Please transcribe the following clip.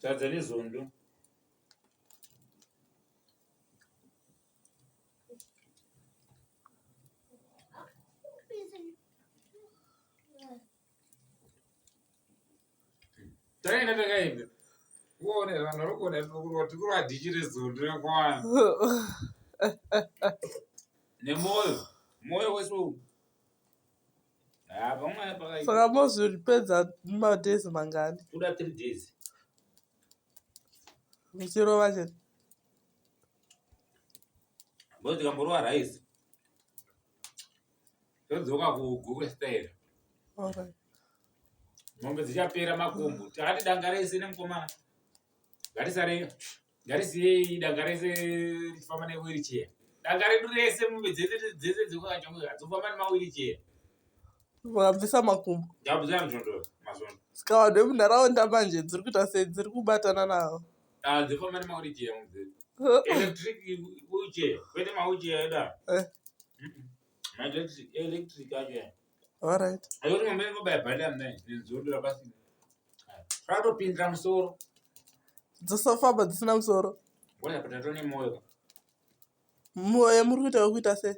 Sadza neZondo. Taenda takaenda. Uone vanhu varikona kuti kuradhichire Zondo rakwana. Nemoyo wese uyu. Pamwe pakaita. Saka mozvipedza madhezi mangani? Kuda 3 days. Muchirova chete. Bozi kamborwa rice. Todzoka kuGoogle style. Alright. Mombe dzichapera makumbu. Takati danga rese nemukomana. Ngarisiyei danga rese richifamba newheelchair. Danga redu rese mombe dzese dzekachongwe hadzofamba nemawheelchair. Vakabvisa makumbo. Ndabvisa muZondo maZondo. Saka vanhu vemunharaunda manje dziri kuita sei dziri kubatana navo? Dzofamba nemawheelchair mudze. Electric wheelchair. Kwete mawheelchair eda. Electric acho. Alright. Ayoti mombe ngobaya bhanda mnai neZondo rapasina. Ratopindira musoro. Dzosafamba dzisina musoro. Ngoja patato nemoyo. Moyo muri kuita wekuita sei?